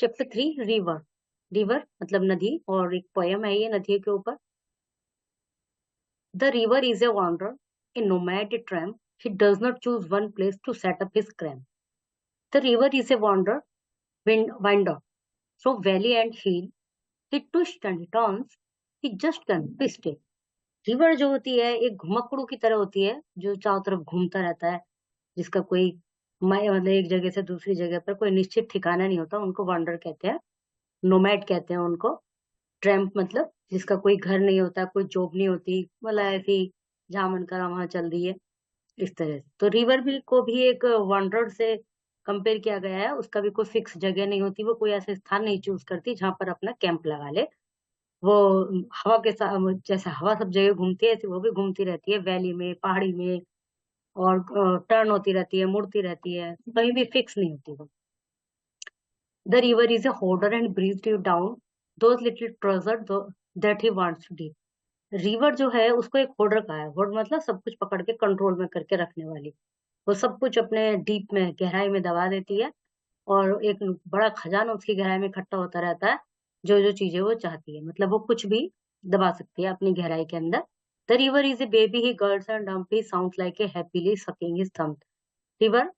Chapter 3 river. River मतलब नदी, और एक पोयम है ये नदी के ऊपर। The river is A wanderer, a nomad, a tramp. He does not choose one place to set up his camp. The river is a wanderer, winder through valley and hill. He twists and he turns. He just can't be still. River जो होती है एक घुमक्कड़ू की तरह होती है, जो चारों तरफ घूमता रहता है, जिसका कोई मतलब एक जगह से दूसरी जगह पर कोई निश्चित ठिकाना नहीं होता। उनको वांडर कहते हैं, नोमैड कहते हैं उनको। ट्रैम्प मतलब जिसका कोई घर नहीं होता, कोई जॉब नहीं होती, मतलब ऐसी जहां मन करा वहां चल दी है, इस तरह से। तो रिवर भी को भी एक वांडर से कंपेयर किया गया है। उसका भी कोई फिक्स जगह नहीं होती, वो कोई ऐसे स्थान नहीं चूज करती जहां पर अपना कैंप लगा ले। वो हवा के साथ, जैसे हवा सब जगह घूमती है ऐसे वो भी घूमती रहती है, वैली में, पहाड़ी में, और टर्न होती रहती है, मुड़ती रहती है, कहीं भी फिक्स नहीं होती वो। The river is a holder and breathes you down those little treasures that he wants to deep. River जो है उसको एक होल्डर कहा है। होल्ड मतलब सब कुछ पकड़ के कंट्रोल में करके रखने वाली। वो सब कुछ अपने डीप में, गहराई में दबा देती है, और एक बड़ा खजाना उसकी गहराई में इकट्ठा होता रहता है। जो जो चीजें वो चाहती है, मतलब वो कुछ भी दबा सकती है अपनी गहराई के अंदर। The river is A baby, he girls and dumpy sound like a happily sucking his thumb. River,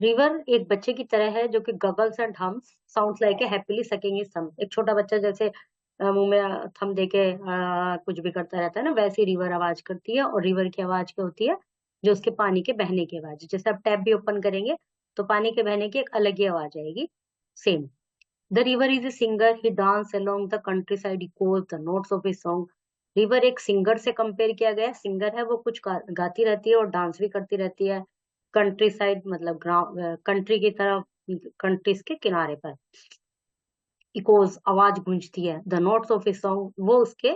river एक बच्चे की तरह है जो कि goggles and hums sounds like a happily sucking his thumb. एक छोटा बच्चा जैसे मुंह में थम देके कुछ भी करता रहता है ना, वैसी रिवर आवाज करती है। और रिवर की आवाज क्या होती है? जो उसके पानी के बहने की आवाज। जैसे आप टैप भी ओपन करेंगे तो पानी के बहने की एक अलग ही आवाज आएगी, same. The river is a singer, he dance along the countryside, he calls the notes of his song. River एक सिंगर से कंपेयर किया गया है। सिंगर है, वो कुछ गाती रहती है और डांस भी करती रहती है। कंट्री साइड मतलब कंट्री की तरफ, कंट्रीज के किनारे पर। इकोज आवाज गूंजती है। The notes of a song, वो उसके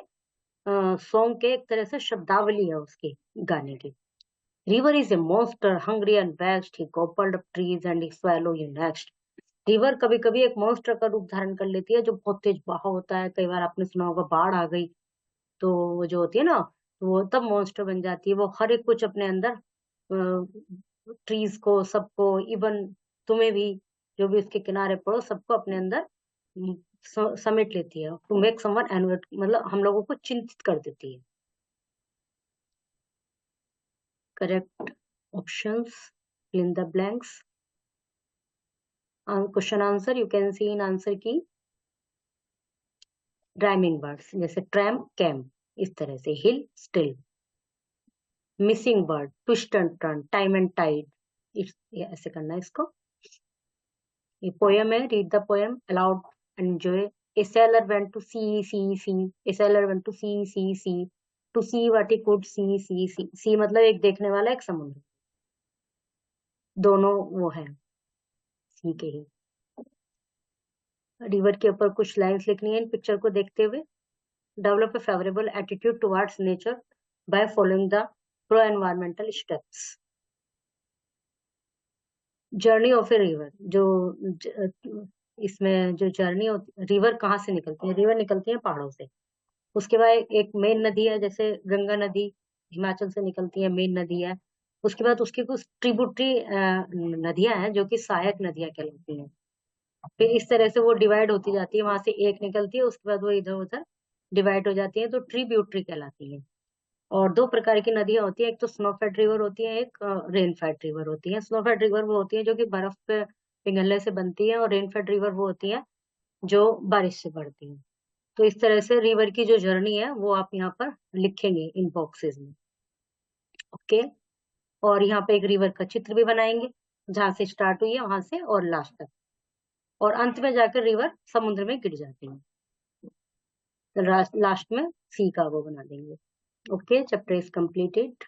सॉन्ग के एक तरह से शब्दावली है उसकी गाने की। River is A monster, hungry and vexed, he gobbled up trees and he swallow you next. River कभी कभी एक मॉन्स्टर का रूप धारण कर लेती है, जो बहुत तेज बहाव होता है। कई बार आपने सुना होगा बाढ़ आ गई, तो वो जो होती है ना, तो वो तब मॉन्स्टर बन जाती है। वो हर एक कुछ अपने अंदर, ट्रीज को, सबको, इवन तुम्हें भी, जो भी उसके किनारे पड़ो, सबको अपने अंदर समेट लेती है। टू मेक समवन एनवर्ट, मतलब हम लोगों को चिंतित कर देती है। Correct options, fill in the blanks. Question answer you can see in answer की राइमिंग वर्ड्स, जैसे ट्रैम, कैम, इस तरह से। Hill, still. Missing word, twist and turn, time and tide, ऐसे करना है इसको। ये पोयम है, read the poem aloud, enjoy. A sailor went to sea. A sailor went to sea. To see what he could see. See मतलब एक देखने वाला, एक समुद्र, दोनों वो है सी के ही। रिवर के ऊपर कुछ लाइंस लिखनी है इन पिक्चर को देखते हुए। Develop a favourable attitude towards nature by following the pro environmental steps. Journey of a river, जो इसमें जो जर्नी होती, रिवर कहाँ से निकलती है? रिवर निकलती है पहाड़ों से। उसके बाद एक मेन नदी है, जैसे गंगा नदी हिमाचल से निकलती है, मेन नदी है। उसके बाद उसकी कुछ ट्रिब्यूटरी नदियां हैं जो कि सहायक नदियां कहलाती हैं। फिर इस तरह से वो डिवाइड होती जाती है, वहां से एक निकलती है, उसके बाद वो इधर उधर डिवाइड हो जाती है, तो ट्रिब्यूटरी कहलाती है। और दो प्रकार की नदियां होती है, एक तो स्नोफेड रिवर होती है, एक रेनफेड रिवर होती है। स्नोफेड रिवर वो होती है जो कि बर्फ पे पिघलने से बनती है, और रेनफेड रिवर वो होती है जो बारिश से बढ़ती है। तो इस तरह से रिवर की जो जर्नी है वो आप यहाँ पर लिखेंगे इन बॉक्सेस में। ओके, और यहाँ पे एक रिवर का चित्र भी बनाएंगे, जहां से स्टार्ट हुई है वहां से और लास्ट तक, और अंत में जाकर रिवर समुद्र में गिर जाती है। तो लास्ट में सी का वो बना देंगे। Okay, chapter is completed.